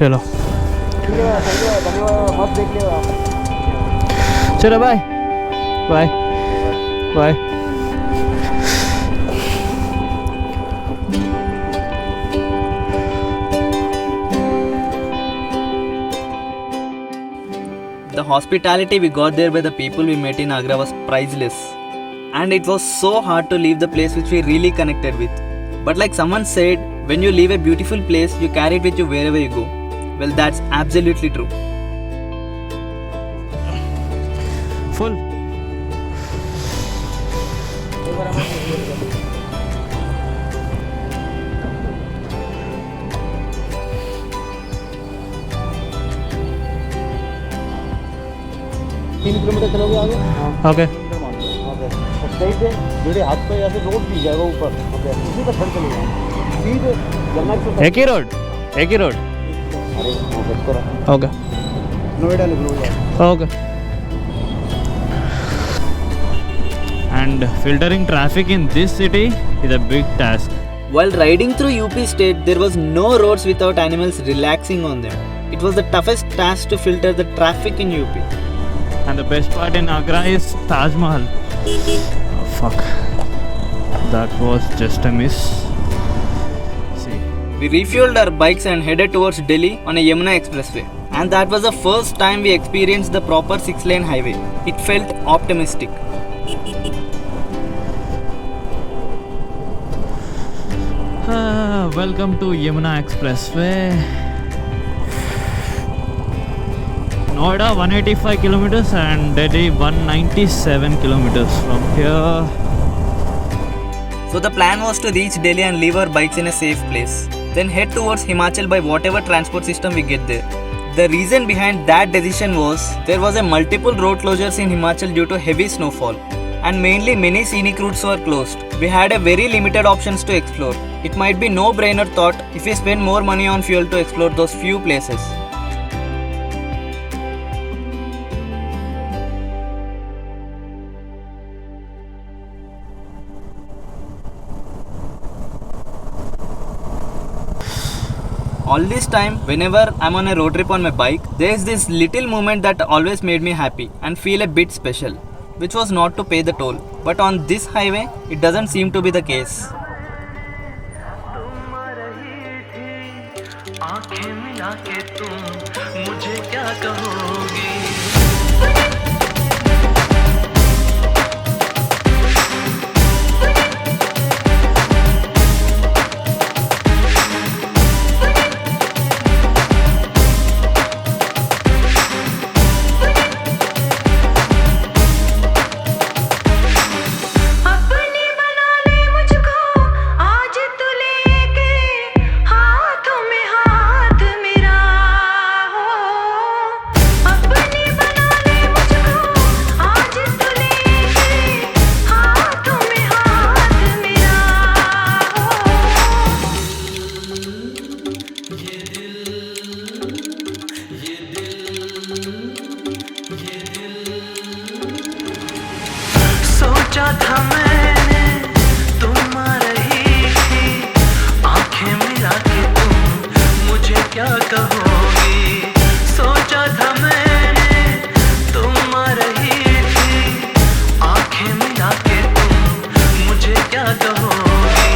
चलो मत देख लियो चलो bye bye bye. The hospitality we got there by the people we met in Agra was priceless. And it was so hard to leave the place which we really connected with. But like someone said, when you leave a beautiful place, you carry it with you wherever you go. Well, that's absolutely true. full. तीन kilometre चलोगे आगे Okay. सही से जुड़े हाथ पे ऐसे road भी जाएगा ऊपर उसी पर छड़ चलेगा सीधे जन्नत से एक ही रोड अरे वो बच कर Okay. नोएडा निकलो यार Okay. And filtering traffic in this city is a big task. While riding through UP state, there was no roads without animals relaxing on them. It was the toughest task to filter the traffic in UP. And the best part in Agra is Taj Mahal. Oh, fuck. That was just a miss. See. We refueled our bikes and headed towards Delhi on a Yamuna expressway. And that was the first time we experienced the proper 6-lane highway. It felt optimistic. Welcome to Yamuna Expressway. Noida 185 kilometers and Delhi 197 kilometers from here. So the plan was to reach Delhi and leave our bikes in a safe place. Then head towards Himachal by whatever transport system we get there. The reason behind that decision was there was a multiple road closures in Himachal due to heavy snowfall. And mainly many scenic routes were closed. We had a very limited options to explore. It might be no-brainer thought if we spend more money on fuel to explore those few places. All this time, whenever I'm on a road trip on my bike, there's this little moment that always made me happy and feel a bit special, which was not to pay the toll. But on this highway, it doesn't seem to be the case. आंखें मिला के तुम मुझे क्या कहोगी सोचा था मैंने तुम आ रही थी आंखें मिला के तुम मुझे क्या कहोगी सोचा था मैंने तुम आ रही थी आंखें मिला के तुम मुझे क्या कहोगी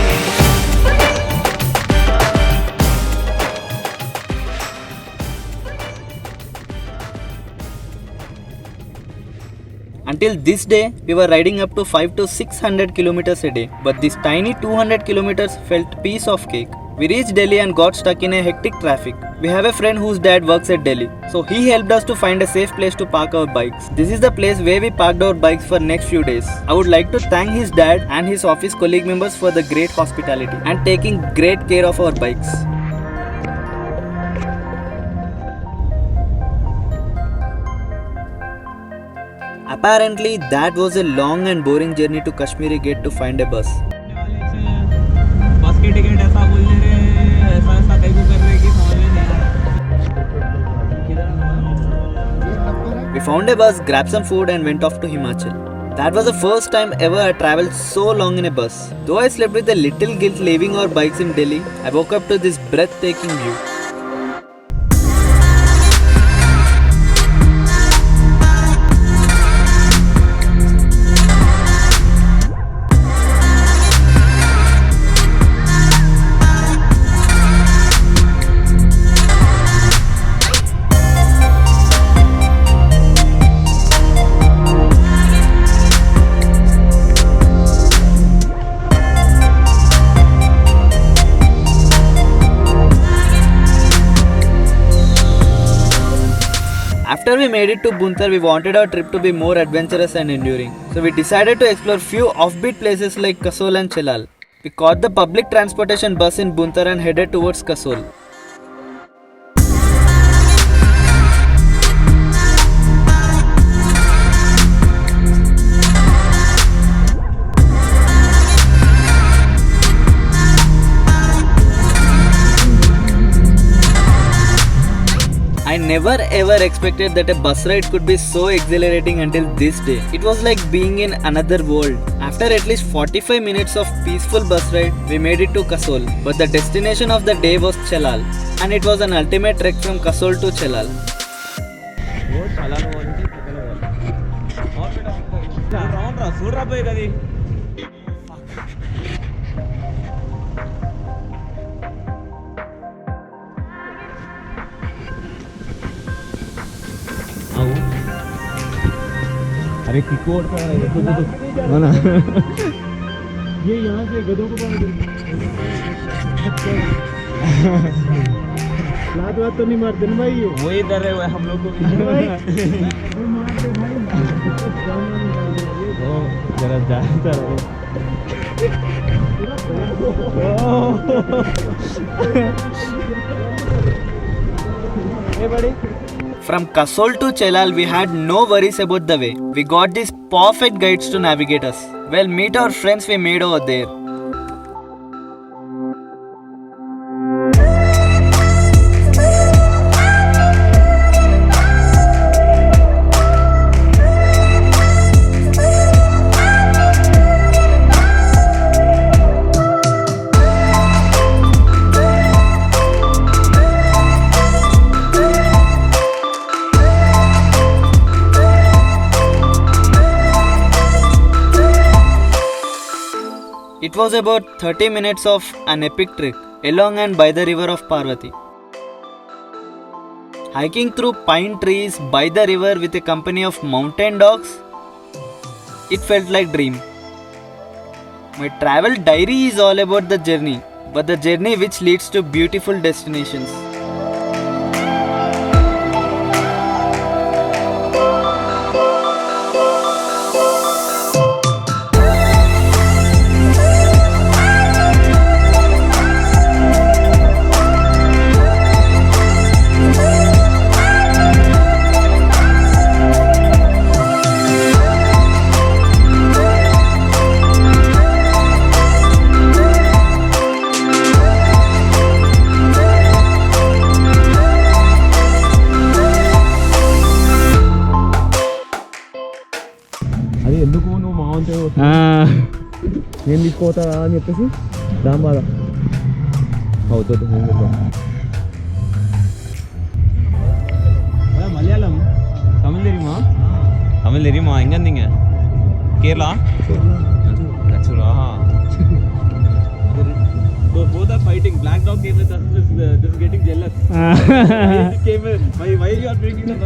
Until this day, we were riding up to 5 to 600 kilometers a day, but this tiny 200 kilometers felt piece of cake. We reached Delhi and got stuck in a hectic traffic. We have a friend whose dad works at Delhi, so he helped us to find a safe place to park our bikes. This is the place where we parked our bikes for next few days. I would like to thank his dad and his office colleague members for the great hospitality and taking great care of our bikes. Apparently, that was a long and boring journey to Kashmiri Gate to find a bus. बस की ticket ऐसा बोल दे रहे ऐसा कहीं को कर रहे कि समझ में नहीं आ We found a bus, grabbed some food and went off to Himachal. That was the first time ever I travelled so long in a bus. Though I slept with a little guilt leaving our bikes in Delhi, I woke up to this breathtaking view. we made it to Buntar, we wanted our trip to be more adventurous and enduring. So we decided to explore few offbeat places like Kasol and Chelal. We caught the public transportation bus in Buntar and headed towards Kasol. I never ever expected that a bus ride could be so exhilarating until this day. It was like being in another world. After at least 45 minutes of peaceful bus ride, we made it to Kasol. But the destination of the day was Chelal, and it was an ultimate trek from Kasol to Chelal. अरे किकोड़ का है तो ना ये यहाँ से गधों को लात वात तो नहीं मारते ना भाई वो इधर है हम लोग को जरा जाता रहे बड़ी From Kasol to Chelal, we had no worries about the way. We got these perfect guides to navigate us. Well, meet our friends we made over there. It was about 30 minutes of an epic trek along and by the river of Parvati. Hiking through pine trees by the river with a company of mountain dogs, it felt like dream. My travel diary is all about the journey, but the journey which leads to beautiful destinations. అది ఎందుకు నువ్వు మావంతే నేను తీసుకోతారా అని చెప్పేసి దాని బాధ అవుతుంది மலையாளம் தமிழ் தெரியுமா தமிழ் தெரியுமா எங்கே இருந்தீங்க கேரளா ஆக்சுவலா both are fighting. Black dog came with us, just getting jealous. Why you are bringing the